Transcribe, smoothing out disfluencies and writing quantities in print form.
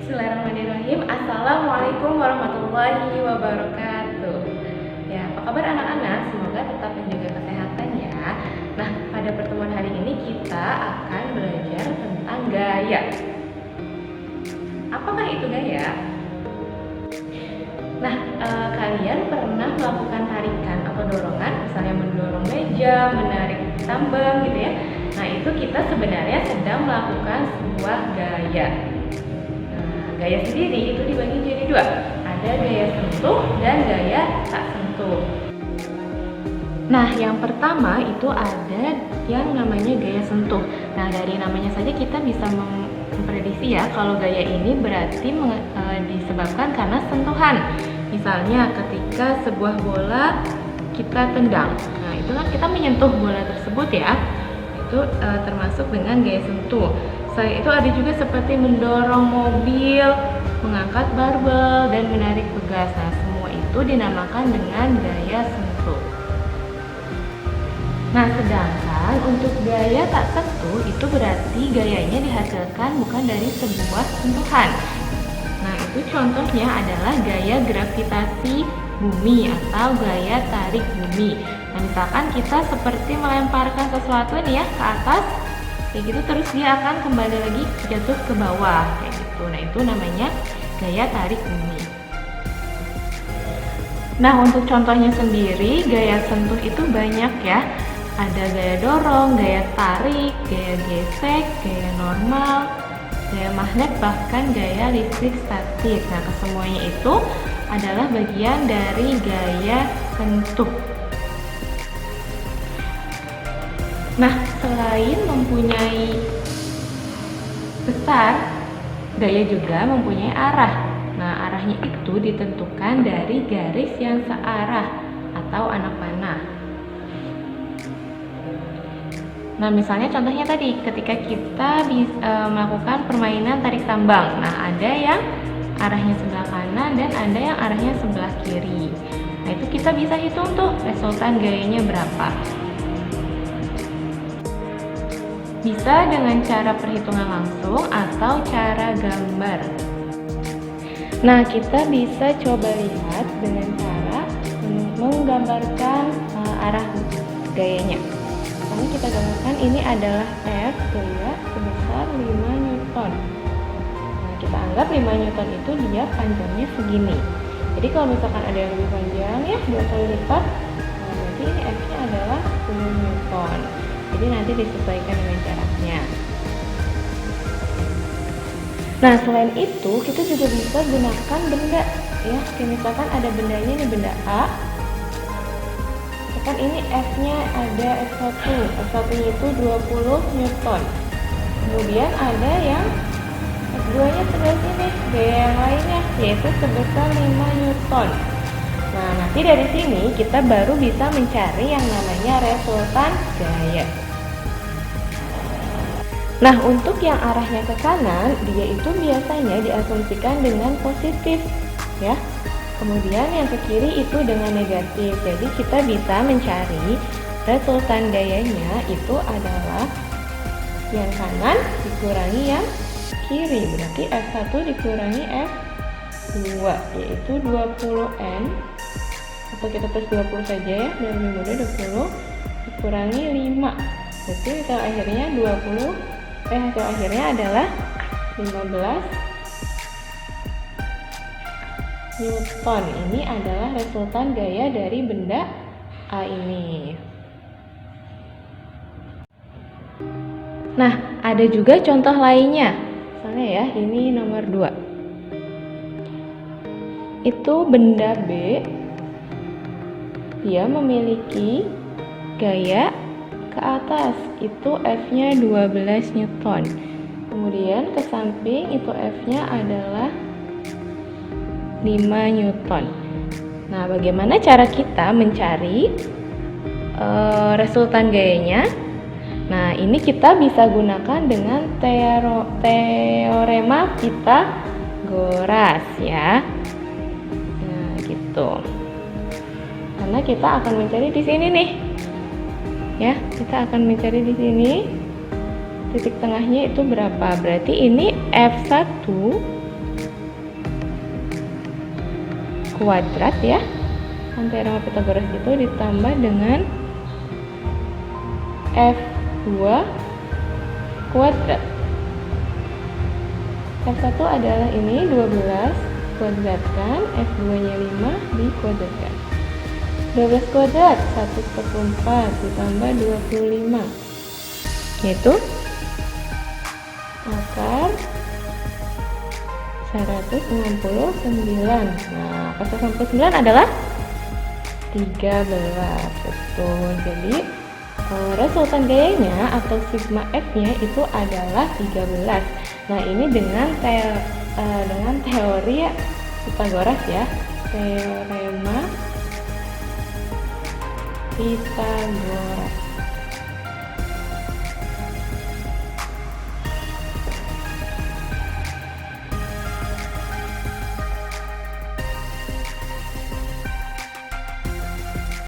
Bismillahirrahmanirrahim. Assalamualaikum warahmatullahi wabarakatuh. Ya, apa kabar anak-anak? Semoga tetap menjaga kesehatan ya. Nah, pada pertemuan hari ini kita akan belajar tentang gaya. Apakah itu gaya? Nah, kalian pernah melakukan tarikan atau dorongan, misalnya mendorong meja, menarik tambang gitu ya. Nah, itu kita sebenarnya sedang melakukan sebuah gaya. Gaya sendiri itu dibagi jadi dua, ada gaya sentuh dan gaya tak sentuh. Nah, yang pertama itu ada yang namanya gaya sentuh. Nah, dari namanya saja kita bisa memprediksi ya kalau gaya ini berarti disebabkan karena sentuhan. Misalnya ketika sebuah bola kita tendang, nah itu kan kita menyentuh bola tersebut ya, itu termasuk dengan gaya sentuh. Selain itu ada juga seperti mendorong mobil, mengangkat barbel, dan menarik pegas. Nah, semua itu dinamakan dengan gaya sentuh. Nah, sedangkan untuk gaya tak sentuh itu berarti gayanya dihasilkan bukan dari sebuah sentuhan. Nah, itu contohnya adalah gaya gravitasi bumi atau gaya tarik bumi. Nah, misalkan kita seperti melemparkan sesuatu nih ya ke atas, kayak gitu terus dia akan kembali lagi jatuh ke bawah kayak gitu. Nah, itu namanya gaya tarik bumi. Nah, untuk contohnya sendiri gaya sentuh itu banyak ya. Ada gaya dorong, gaya tarik, gaya gesek, gaya normal, gaya magnet, bahkan gaya listrik statis. Nah, kesemuanya itu adalah bagian dari gaya sentuh. Nah, selain mempunyai besar, gaya juga mempunyai arah. Nah, arahnya itu ditentukan dari garis yang searah atau anak panah. Nah, misalnya contohnya tadi ketika kita melakukan permainan tarik tambang. Nah, ada yang arahnya sebelah kanan dan ada yang arahnya sebelah kiri. Nah, itu kita bisa hitung tuh resultan gayanya berapa. Bisa dengan cara perhitungan langsung atau cara gambar. Nah, kita bisa coba lihat dengan cara menggambarkan arah gayanya. Misalnya kita gambarkan ini adalah F gaya sebesar 5 Newton. Nah, kita anggap 5 Newton itu dia panjangnya segini. Jadi kalau misalkan ada yang lebih panjang ya 2 kali lipat, nah berarti ini F-nya adalah 10 Newton. Jadi nanti disesuaikan dengan jaraknya. Nah, selain itu kita juga bisa gunakan benda ya. Kayak misalkan ada bendanya nih, benda A. Misalkan ini F-nya ada F1. F1-nya itu 20 Newton. Kemudian ada yang F2-nya sebelah sini, gaya yang lainnya yaitu sebesar 5 Newton. Nah, nanti dari sini kita baru bisa mencari yang namanya resultan gaya. Nah, untuk yang arahnya ke kanan, dia itu biasanya diasumsikan dengan positif, ya. Kemudian yang ke kiri itu dengan negatif. Jadi kita bisa mencari resultan gayanya itu adalah yang kanan dikurangi yang kiri. Berarti F1 dikurangi F2, yaitu 20N. Atau kita tulis 20 saja ya, biar lebih mudah. 20 dikurangi 5. Berarti hasil akhirnya hasil akhirnya adalah 15 Newton. Ini adalah resultan gaya dari benda A ini. Nah, ada juga contoh lainnya. Misalnya ya, ini nomor 2. Itu benda B. Dia memiliki gaya ke atas, itu F-nya 12 Newton. Kemudian ke samping itu F-nya adalah 5 Newton. Nah, bagaimana cara kita mencari resultan gayanya? Nah, ini kita bisa gunakan dengan teorema Pythagoras ya. Nah, gitu. Karena kita akan mencari di sini nih. Ya, kita akan mencari di sini titik tengahnya itu berapa. Berarti ini F1 kuadrat ya. Kan teorema Pythagoras itu ditambah dengan F2 kuadrat. F1 adalah ini 12 kuadratkan, F2-nya 5 dikuadratkan. 12 kuadrat 1/4 ditambah 25 yaitu akar 169. Nah, akar 169 adalah 13. Betul. Jadi resultan gayanya atau sigma F-nya itu adalah 13. Nah, ini dengan teori Pythagoras ya. Teorema Pythagoras.